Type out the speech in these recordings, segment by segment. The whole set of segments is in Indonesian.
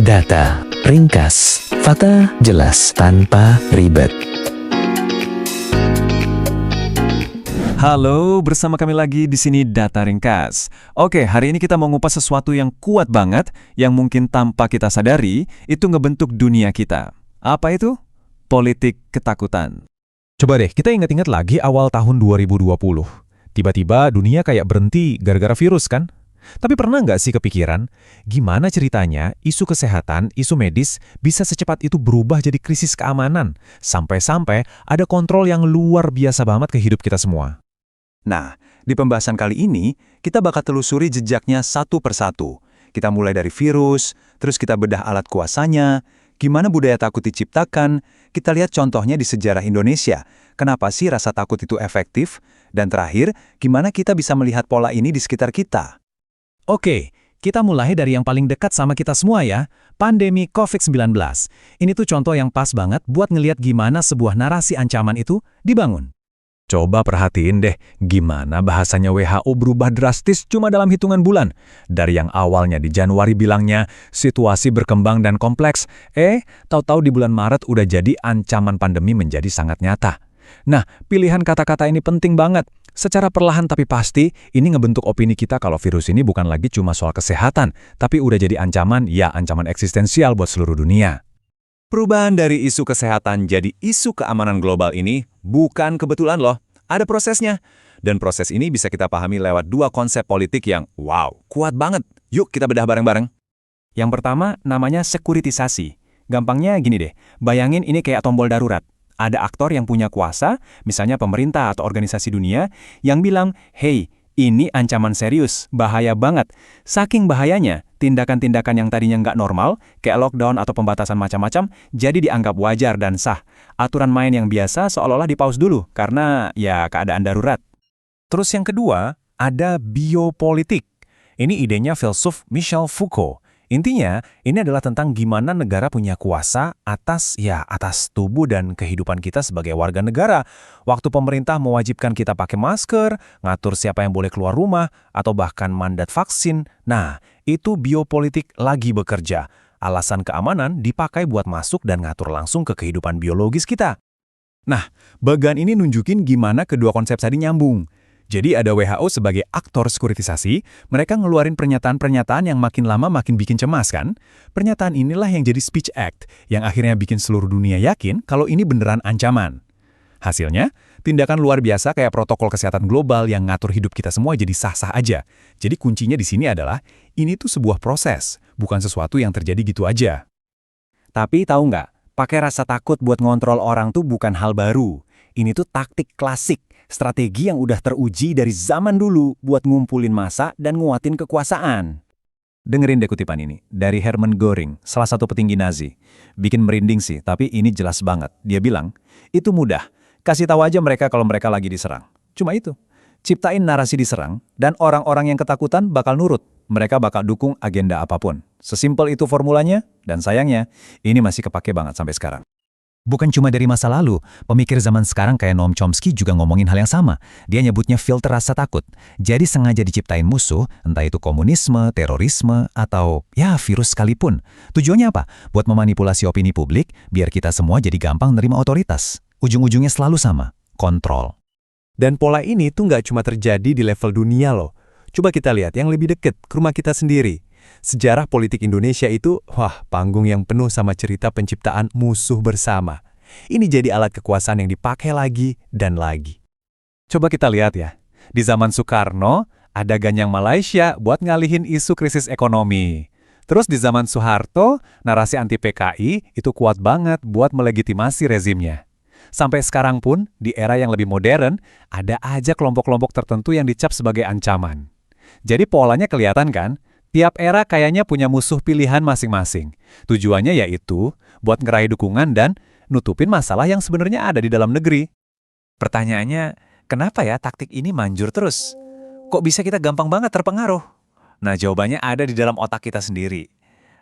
Data ringkas, fakta jelas tanpa ribet. Halo, bersama kami lagi di sini Data Ringkas. Oke, hari ini kita mau ngupas sesuatu yang kuat banget, yang mungkin tanpa kita sadari, itu ngebentuk dunia kita. Apa itu? Politik ketakutan. Coba deh, kita ingat-ingat lagi awal tahun 2020. Tiba-tiba dunia kayak berhenti gara-gara virus kan? Tapi pernah nggak sih kepikiran, gimana ceritanya isu kesehatan, isu medis bisa secepat itu berubah jadi krisis keamanan? Sampai-sampai ada kontrol yang luar biasa banget ke hidup kita semua. Nah, di pembahasan kali ini, kita bakal telusuri jejaknya satu persatu. Kita mulai dari virus, terus kita bedah alat kuasanya, gimana budaya takut diciptakan, kita lihat contohnya di sejarah Indonesia, kenapa sih rasa takut itu efektif, dan terakhir, gimana kita bisa melihat pola ini di sekitar kita. Oke, kita mulai dari yang paling dekat sama kita semua ya, pandemi COVID-19. Ini tuh contoh yang pas banget buat ngelihat gimana sebuah narasi ancaman itu dibangun. Coba perhatiin deh, gimana bahasanya WHO berubah drastis cuma dalam hitungan bulan. Dari yang awalnya di Januari bilangnya, situasi berkembang dan kompleks, tahu-tahu di bulan Maret udah jadi ancaman pandemi menjadi sangat nyata. Nah, pilihan kata-kata ini penting banget. Secara perlahan tapi pasti, ini ngebentuk opini kita kalau virus ini bukan lagi cuma soal kesehatan, tapi udah jadi ancaman, ya ancaman eksistensial buat seluruh dunia. Perubahan dari isu kesehatan jadi isu keamanan global ini bukan kebetulan loh, ada prosesnya. Dan proses ini bisa kita pahami lewat dua konsep politik yang, wow, kuat banget. Yuk kita bedah bareng-bareng. Yang pertama namanya sekuritisasi. Gampangnya gini deh, bayangin ini kayak tombol darurat. Ada aktor yang punya kuasa, misalnya pemerintah atau organisasi dunia, yang bilang, hey, ini ancaman serius, bahaya banget. Saking bahayanya, tindakan-tindakan yang tadinya nggak normal, kayak lockdown atau pembatasan macam-macam, jadi dianggap wajar dan sah. Aturan main yang biasa seolah-olah di-pause dulu, karena ya keadaan darurat. Terus yang kedua, ada biopolitik. Ini idenya filsuf Michel Foucault. Intinya, ini adalah tentang gimana negara punya kuasa atas tubuh dan kehidupan kita sebagai warga negara. Waktu pemerintah mewajibkan kita pakai masker, ngatur siapa yang boleh keluar rumah, atau bahkan mandat vaksin. Nah, itu biopolitik lagi bekerja. Alasan keamanan dipakai buat masuk dan ngatur langsung ke kehidupan biologis kita. Nah, bagian ini nunjukin gimana kedua konsep tadi nyambung. Jadi ada WHO sebagai aktor sekuritisasi, mereka ngeluarin pernyataan-pernyataan yang makin lama makin bikin cemas kan? Pernyataan inilah yang jadi speech act, yang akhirnya bikin seluruh dunia yakin kalau ini beneran ancaman. Hasilnya, tindakan luar biasa kayak protokol kesehatan global yang ngatur hidup kita semua jadi sah-sah aja. Jadi kuncinya di sini adalah, ini tuh sebuah proses, bukan sesuatu yang terjadi gitu aja. Tapi tahu nggak, pakai rasa takut buat ngontrol orang tuh bukan hal baru. Ini tuh taktik klasik, strategi yang udah teruji dari zaman dulu buat ngumpulin massa dan nguatin kekuasaan. Dengerin deh kutipan ini, dari Hermann Göring, salah satu petinggi Nazi. Bikin merinding sih, tapi ini jelas banget. Dia bilang, itu mudah, kasih tahu aja mereka kalau mereka lagi diserang. Cuma itu, ciptain narasi diserang, dan orang-orang yang ketakutan bakal nurut. Mereka bakal dukung agenda apapun. Sesimpel itu formulanya, dan sayangnya, ini masih kepake banget sampai sekarang. Bukan cuma dari masa lalu, pemikir zaman sekarang kayak Noam Chomsky juga ngomongin hal yang sama. Dia nyebutnya filter rasa takut. Jadi sengaja diciptain musuh, entah itu komunisme, terorisme, atau ya virus sekalipun. Tujuannya apa? Buat memanipulasi opini publik, biar kita semua jadi gampang nerima otoritas. Ujung-ujungnya selalu sama, kontrol. Dan pola ini tuh nggak cuma terjadi di level dunia loh. Coba kita lihat yang lebih deket, ke rumah kita sendiri. Sejarah politik Indonesia itu, panggung yang penuh sama cerita penciptaan musuh bersama. Ini jadi alat kekuasaan yang dipakai lagi dan lagi. Coba kita lihat ya, di zaman Soekarno, ada Ganyang Malaysia buat ngalihin isu krisis ekonomi. Terus di zaman Soeharto, narasi anti-PKI itu kuat banget buat melegitimasi rezimnya. Sampai sekarang pun, di era yang lebih modern, ada aja kelompok-kelompok tertentu yang dicap sebagai ancaman. Jadi polanya kelihatan kan? Tiap era kayaknya punya musuh pilihan masing-masing. Tujuannya yaitu buat ngeraih dukungan dan nutupin masalah yang sebenarnya ada di dalam negeri. Pertanyaannya, kenapa ya taktik ini manjur terus? Kok bisa kita gampang banget terpengaruh? Nah, jawabannya ada di dalam otak kita sendiri.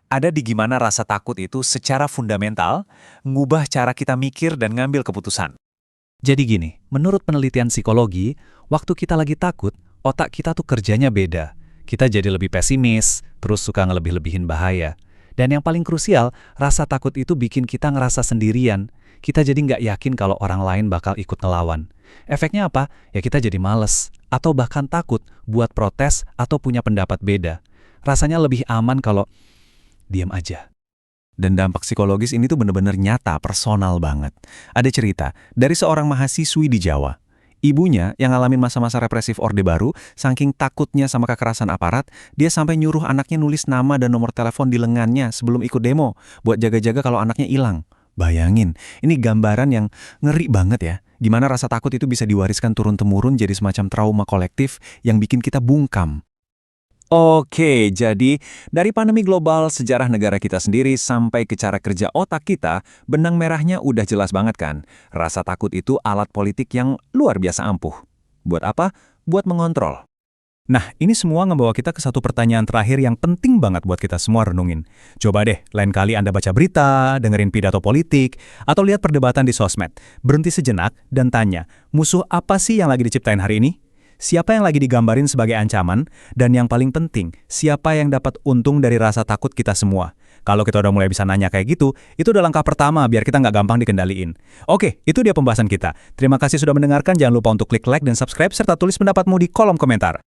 Ada di gimana rasa takut itu secara fundamental ngubah cara kita mikir dan ngambil keputusan. Jadi gini, menurut penelitian psikologi, waktu kita lagi takut, otak kita tuh kerjanya beda. Kita jadi lebih pesimis, terus suka ngelebih-lebihin bahaya. Dan yang paling krusial, rasa takut itu bikin kita ngerasa sendirian. Kita jadi nggak yakin kalau orang lain bakal ikut ngelawan. Efeknya apa? Ya kita jadi males, atau bahkan takut buat protes atau punya pendapat beda. Rasanya lebih aman kalau diam aja. Dan dampak psikologis ini tuh bener-bener nyata, personal banget. Ada cerita dari seorang mahasiswi di Jawa. Ibunya yang ngalamin masa-masa represif Orde Baru, saking takutnya sama kekerasan aparat, dia sampai nyuruh anaknya nulis nama dan nomor telepon di lengannya sebelum ikut demo, buat jaga-jaga kalau anaknya hilang. Bayangin, ini gambaran yang ngeri banget ya. Gimana rasa takut itu bisa diwariskan turun-temurun jadi semacam trauma kolektif yang bikin kita bungkam. Oke, jadi dari pandemi global, sejarah negara kita sendiri, sampai ke cara kerja otak kita, benang merahnya udah jelas banget kan? Rasa takut itu alat politik yang luar biasa ampuh. Buat apa? Buat mengontrol. Nah, ini semua ngebawa kita ke satu pertanyaan terakhir yang penting banget buat kita semua renungin. Coba deh, lain kali Anda baca berita, dengerin pidato politik, atau lihat perdebatan di sosmed. Berhenti sejenak dan tanya, musuh apa sih yang lagi diciptain hari ini? Siapa yang lagi digambarin sebagai ancaman? Dan yang paling penting, siapa yang dapat untung dari rasa takut kita semua? Kalau kita udah mulai bisa nanya kayak gitu, itu udah langkah pertama biar kita nggak gampang dikendaliin. Oke, itu dia pembahasan kita. Terima kasih sudah mendengarkan, jangan lupa untuk klik like dan subscribe, serta tulis pendapatmu di kolom komentar.